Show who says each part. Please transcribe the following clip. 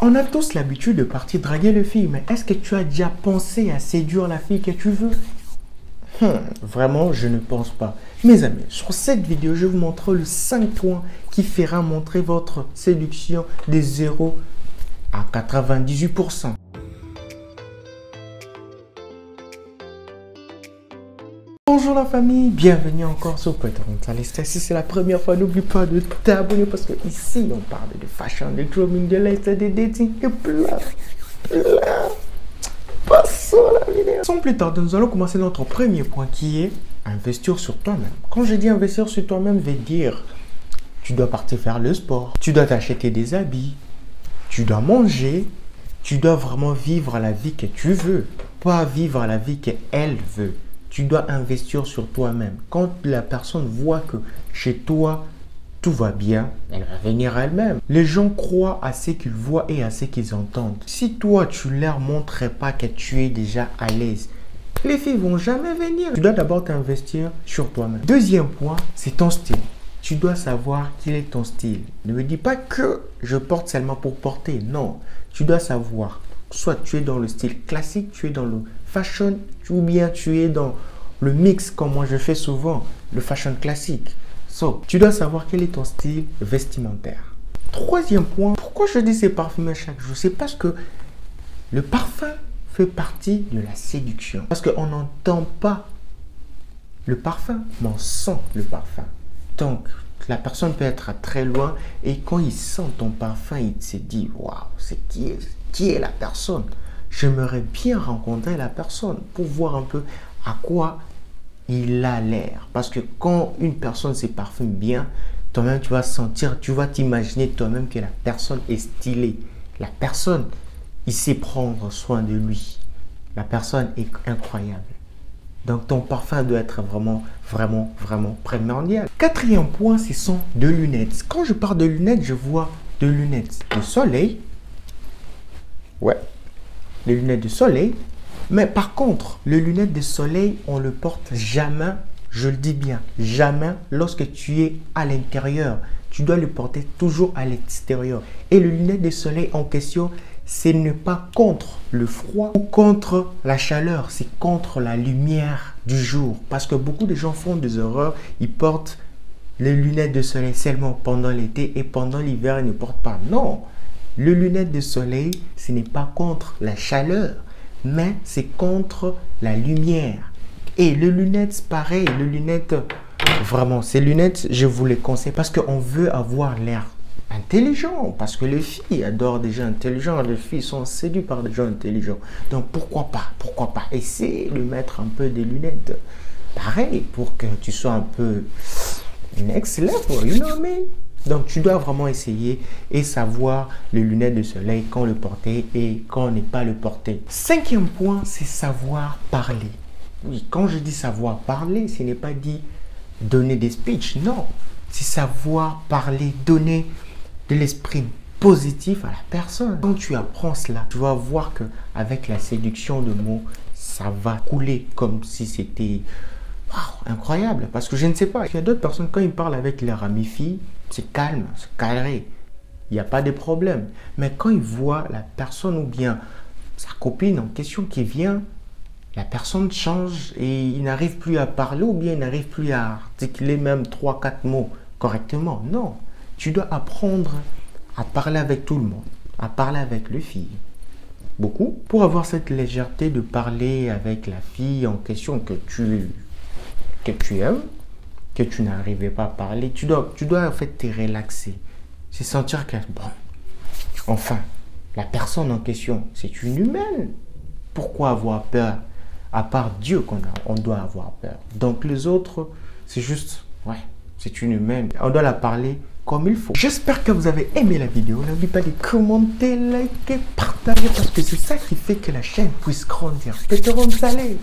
Speaker 1: On a tous l'habitude de partir draguer les filles, mais est-ce que tu as déjà pensé à séduire la fille que tu veux? Vraiment, je ne pense pas. Mes amis, sur cette vidéo, je vais vous montrer les 5 points qui fera montrer votre séduction de 0 à 98%. Bonjour la famille, bienvenue encore sur Parental. Si c'est la première fois, n'oublie pas de t'abonner parce que ici on parle de fashion, de grooming, de lifestyle, de dating et plein. Passons la vidéo. Sans plus tarder, nous allons commencer notre premier point qui est investir sur toi-même. Quand je dis investir sur toi-même, je vais dire tu dois partir faire le sport, tu dois t'acheter des habits, tu dois manger, tu dois vraiment vivre la vie que tu veux, pas vivre la vie qu'elle veut. Tu dois investir sur toi-même. Quand la personne voit que chez toi, tout va bien, elle va venir elle-même. Les gens croient à ce qu'ils voient et à ce qu'ils entendent. Si toi, tu ne leur montres pas que tu es déjà à l'aise, les filles vont jamais venir. Tu dois d'abord t'investir sur toi-même. Deuxième point, c'est ton style. Tu dois savoir quel est ton style. Ne me dis pas que je porte seulement pour porter. Non, tu dois savoir. Soit tu es dans le style classique, tu es dans le fashion, ou bien tu es dans le mix, comme moi je fais souvent, le fashion classique. Tu dois savoir quel est ton style vestimentaire. Troisième point, pourquoi je dis c'est parfumé chaque jour? C'est parce que le parfum fait partie de la séduction. Parce qu'on n'entend pas le parfum, mais on sent le parfum. Donc, la personne peut être à très loin et quand il sent ton parfum, il se dit « Waouh, c'est qui est la personne? J'aimerais bien rencontrer la personne pour voir un peu à quoi il a l'air. » Parce que quand une personne se parfume bien, toi-même tu vas sentir, tu vas t'imaginer toi-même que la personne est stylée. La personne, il sait prendre soin de lui. La personne est incroyable. Donc ton parfum doit être vraiment primordial. Quatrième point, ce sont des lunettes. Quand je parle de lunettes, je vois des lunettes de soleil. Ouais, les lunettes de soleil. Mais par contre, les lunettes de soleil, on ne le porte jamais, je le dis bien, jamais lorsque tu es à l'intérieur. Tu dois le porter toujours à l'extérieur. Et les lunettes de soleil en question, ce n'est pas contre le froid ou contre la chaleur, c'est contre la lumière du jour. Parce que beaucoup de gens font des erreurs, ils portent les lunettes de soleil seulement pendant l'été et pendant l'hiver, ils ne portent pas. Non, les lunettes de soleil, ce n'est pas contre la chaleur, mais c'est contre la lumière. Et les lunettes, pareil, les lunettes, vraiment, ces lunettes, je vous les conseille parce qu'on veut avoir l'air intelligent, parce que les filles adorent des gens intelligents, les filles sont séduites par des gens intelligents. Donc pourquoi pas essayer de mettre un peu des lunettes, pareil, pour que tu sois un peu next level, you know what I mean? Donc tu dois vraiment essayer et savoir les lunettes de soleil, quand le porter et quand ne pas le porter. Cinquième point, c'est savoir parler. Oui, quand je dis savoir parler, ce n'est pas dit donner des speeches, non. C'est savoir parler, donner de l'esprit positif à la personne. Quand tu apprends cela, tu vas voir que avec la séduction de mots, ça va couler comme si c'était incroyable. Parce que je ne sais pas, il y a d'autres personnes, quand ils parlent avec leur amie fille, c'est calme, c'est carré. Il n'y a pas de problème. Mais quand ils voient la personne ou bien sa copine en question qui vient, la personne change et il n'arrive plus à parler ou bien il n'arrive plus à articuler même 3-4 mots correctement. Non. Tu dois apprendre à parler avec tout le monde, à parler avec les filles. Beaucoup. Pour avoir cette légèreté de parler avec la fille en question que tu aimes, que tu n'arrivais pas à parler, tu dois en fait te relaxer. C'est sentir que, bon, enfin, la personne en question, c'est une humaine. Pourquoi avoir peur? À part Dieu on doit avoir peur. Donc les autres, c'est juste, ouais, c'est une humaine. On doit la parler comme il faut. J'espère que vous avez aimé la vidéo. N'oubliez pas de commenter, liker, partager parce que c'est ça qui fait que la chaîne puisse grandir. Péteron salé.